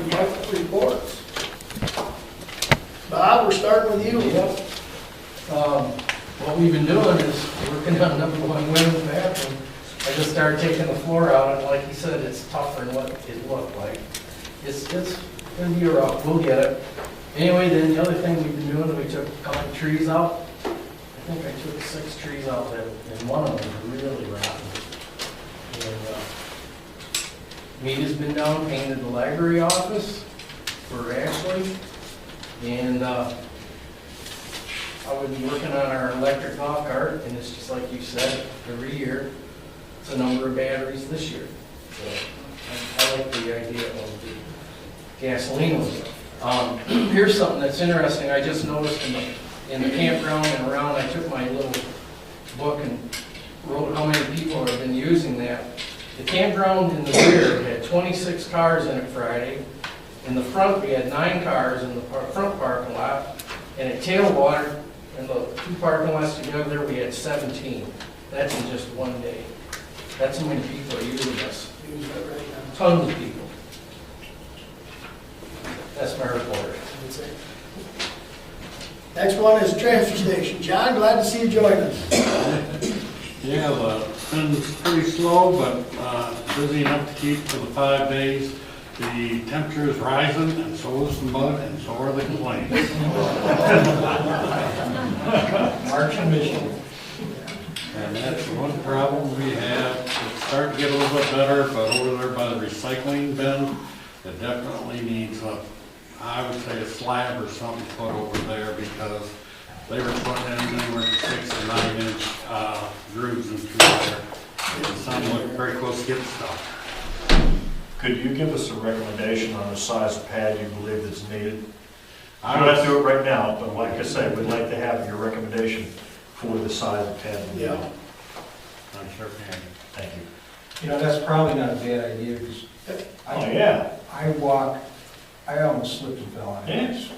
Department reports. Bob, we're starting with you. Yep. What we've been doing is working on number one women's bathroom. I just started taking the floor out, and like he said, it's tougher than what it looked like. It's gonna be rough. We'll get it. Anyway, then the other thing we've been doing, we took a couple trees out. I think I took 6 trees out, and one of them was really rotten. And meat has been down, painted the library office for Ashley, and I would be working on our electric golf cart, and it's just like you said, every year, it's a number of batteries this year. So I like the idea of the gasoline one. Here's something that's interesting. I just noticed in the campground and around, I took my little book and wrote how many people have been using that. The campground in the rear had 26 cars in it Friday. In the front, we had 9 cars in the front parking lot, and at Tailwater, in the 2 parking lots together, we had 17. That's in just one day. That's how many people are using this. Tons of people. That's my report. Next one is transfer station. John, glad to see you join us. Yeah, it's been pretty slow, but busy enough to keep for the 5 days. The temperature is rising, and so is the mud, and so are the complaints. March and Michigan. And that's the one problem we have. It's starting to get a little bit better, but over there by the recycling bin, it definitely needs I would say a slab or something put over there, because they were putting in anywhere from 6 to 9 inch grooves into there. And some look very close to getting stuck. Could you give us a recommendation on the size of pad you believe that's needed? You don't have to do it right now, but like I say, we'd like to have your recommendation for the size of pad. Yeah. I'm sure can. Thank you. You know, that's probably not a bad idea, because Oh, yeah. I almost slipped and fell on it. Yes.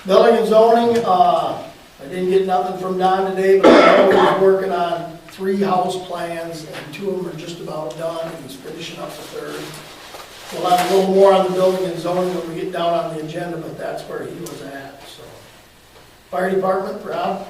Building and zoning, I didn't get nothing from Don today, but I know he's working on 3 house plans, and 2 of them are just about done, and he's finishing up the 3rd. We'll have a little more on the building and zoning when we get down on the agenda, but that's where he was at, so. Fire department, Rob?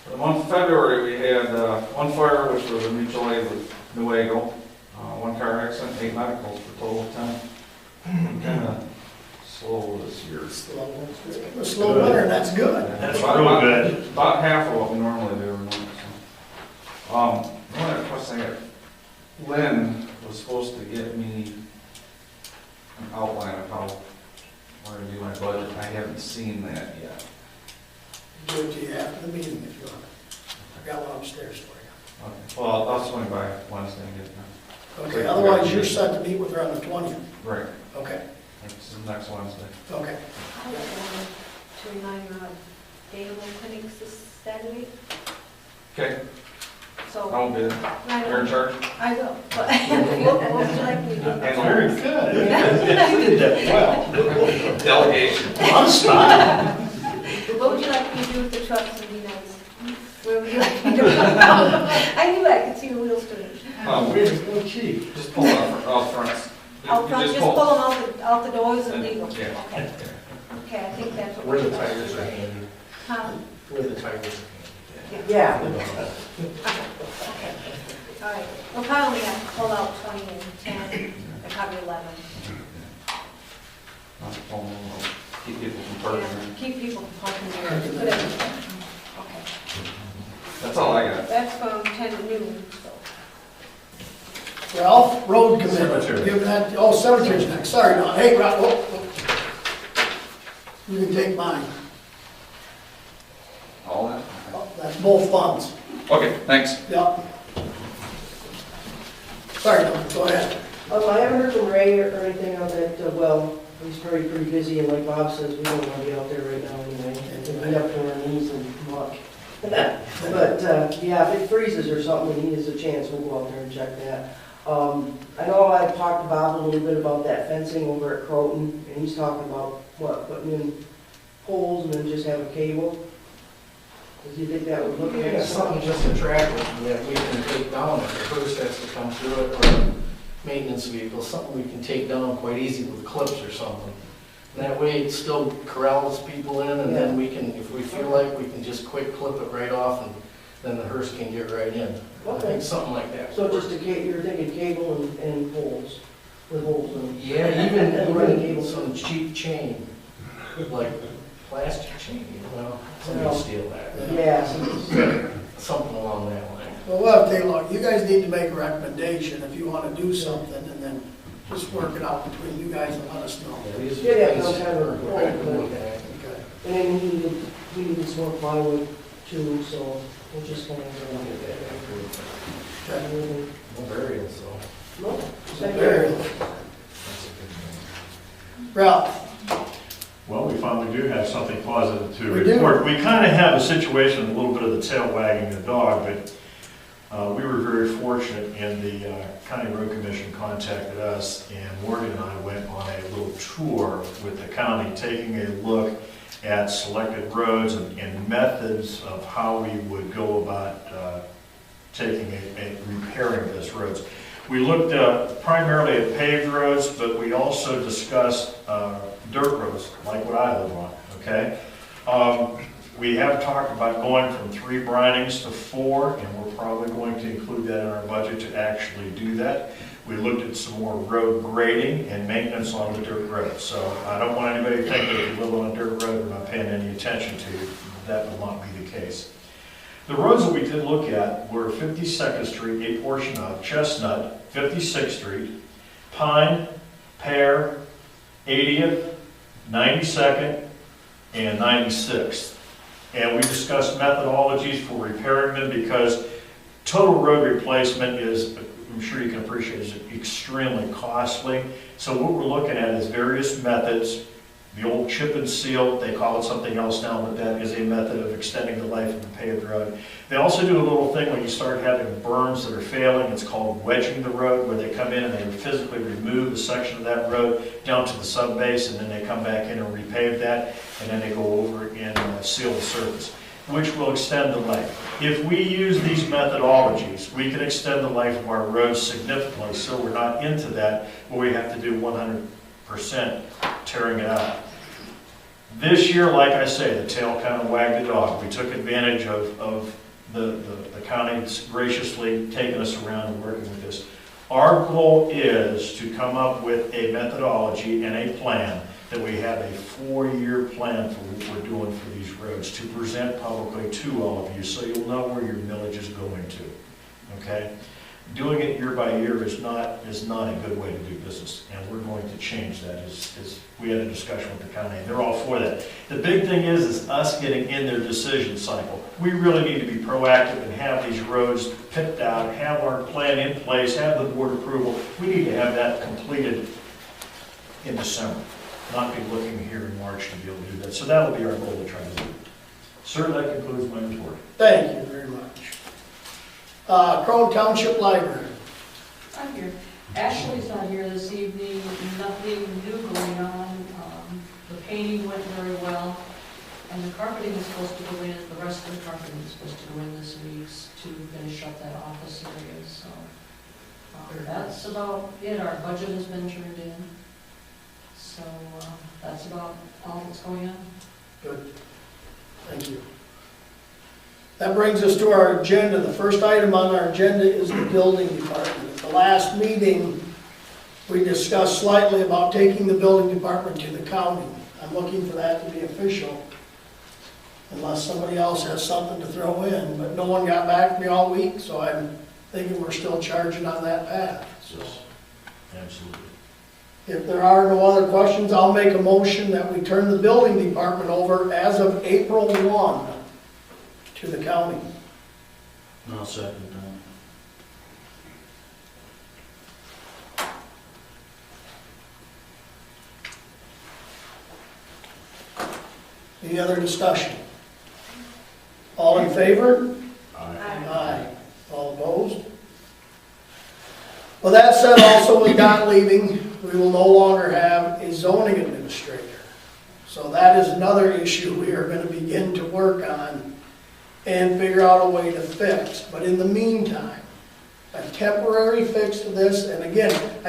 For the month of February, we had 1 fire, which was a mutual aid with Newaygo, 1 car accident, 8 medicals for total of 10. Kind of slow this year. It was slow winter, and that's good. That's real good. About half of what we normally do. One other question I got, Lynn was supposed to get me an outline of how we're going to do my budget. I haven't seen that yet. Give it to you after the meeting if you want. I got one upstairs for you. Okay. Well, I'll swing by Wednesday and get that. Okay, otherwise you're set to meet with her on the 20th. Right. Okay, It's next Wednesday. okay. I want to remind you of day-to-day clinics this Saturday, Okay. so. I'll be there. I You're in know, charge? I will, but what would you like me to do? Very good. You did that well. Delegation. On spot. What would you like me to do with the trucks and be nice? Where would you like me to put them? I knew I could see the wheels turning. Real cheap. Just pull out front. Out front, just pull them out the doors and leave them? Yeah. Okay. Okay, I think that's what. Where the we're supposed to tires do. are handy. Huh? Where the tires are handy. Yeah. Yeah. Okay. All right. We'll probably have to pull out 20 and 10, and probably 11. Keep people from parking. Yeah, keep people from parking there. Put everything. Okay. That's all I got. That's from 10 to noon, so. Ralph, road committee. Cemetery. Give that, oh, cemetery's next. Sorry, Don. Hey, Ralph, you can take mine. All that? Oh, that's both funds. Okay, thanks. Yep. Sorry, Don, go ahead. I haven't heard from Ray or anything on that, well, he's probably pretty busy, and like Bob says, we don't want to be out there right now anyway. And we up to our knees in muck. But, yeah, if it freezes or something, when he has a chance, we'll go out there and check that. I know I've talked to Bob a little bit about that fencing over at Croton, and he's talking about, what, putting in poles and then just have a cable? Does he think that would look Yeah, nice? something just attractive that we can take down if the first has to come through it, or maintenance vehicle, something we can take down quite easy with clips or something. And that way it still corrals people in, and then we can, if we feel like, we can just quick clip it right off, and then the hearse can get right in. I Okay. think something like that. So just you're thinking cable and poles, with holes in them? Yeah, Running even cables. some cheap chain, like plastic chain, you know, somebody steal that. Yeah, Something along that line. Well, we'll have to take a look. You guys need to make a recommendation if you want to do something, and then just work it out between you guys and let us know. Yeah, these Yeah, are no things kind of we're going to look at. Okay. and then he needed some more plywood too, so we'll just kind of look at that. Okay. No burial, so No, Very good. that's a good thing. Ralph, Well, we finally do have something positive to We do. report. We kind of have a situation, a little bit of the tail wagging the dog, but we were very fortunate, and the County Road Commission contacted us, and Morgan and I went on a little tour with the county, taking a look at selected roads and methods of how we would go about repairing those roads. We looked primarily at paved roads, but we also discussed dirt roads, like what I live on, okay? We have talked about going from 3 brinings to 4, and we're probably going to include that in our budget to actually do that. We looked at some more road grading and maintenance on the dirt road. So I don't want anybody to think that if you live on a dirt road, we're not paying any attention to you. That will not be the case. The roads that we did look at were 52nd Street, a portion of Chestnut, 56th Street, Pine, Pear, 80th, 92nd, and 96th. And we discussed methodologies for repairing them, because total road replacement is, I'm sure you can appreciate, is extremely costly. So what we're looking at is various methods. The old chip and seal, they call it something else now, but that is a method of extending the life of the paved road. They also do a little thing when you start having berms that are failing. It's called wedging the road, where they come in and they physically remove a section of that road down to the subbase, and then they come back in and repave that, and then they go over and seal the surface, which will extend the life. If we use these methodologies, we can extend the life of our roads significantly, so we're not into that where we have to do 100% tearing it out. This year, like I say, the tail kind of wagged the dog. We took advantage of the county graciously taking us around and working with this. Our goal is to come up with a methodology and a plan, that we have a 4-year plan for what we're doing for these roads, to present publicly to all of you, so you'll know where your millage is going to, okay? Doing it year by year is not a good way to do business, and we're going to change that. As we had a discussion with the county, and they're all for that. The big thing is us getting in their decision cycle. We really need to be proactive and have these roads picked out, have our plan in place, have the board approval. We need to have that completed in December, not be looking here in March to be able to do that. So that'll be our goal to try to do. Sir, that concludes my report. thank you very much. Crow Township Library. I'm here. Ashley's not here this evening, nothing new going on. The painting went very well, and the carpeting is supposed to go in, the rest of the carpeting is supposed to go in this week to finish up that office area, so. That's about it. Our budget has been turned in, so that's about all that's going on. Good, thank you. That brings us to our agenda. The first item on our agenda is the building department. At the last meeting, we discussed slightly about taking the building department to the county. I'm looking for that to be official, unless somebody else has something to throw in, but no one got back to me all week, so I'm thinking we're still charging on that path. Yes, absolutely. If there are no other questions, I'll make a motion that we turn the building department over as of April 1 to the county. I'll second that. Any other discussion? All in favor? Aye. Aye. All opposed? Well, that said, also with Don leaving, we will no longer have a zoning administrator. So that is another issue we are going to begin to work on and figure out a way to fix. But in the meantime, a temporary fix to this, and again,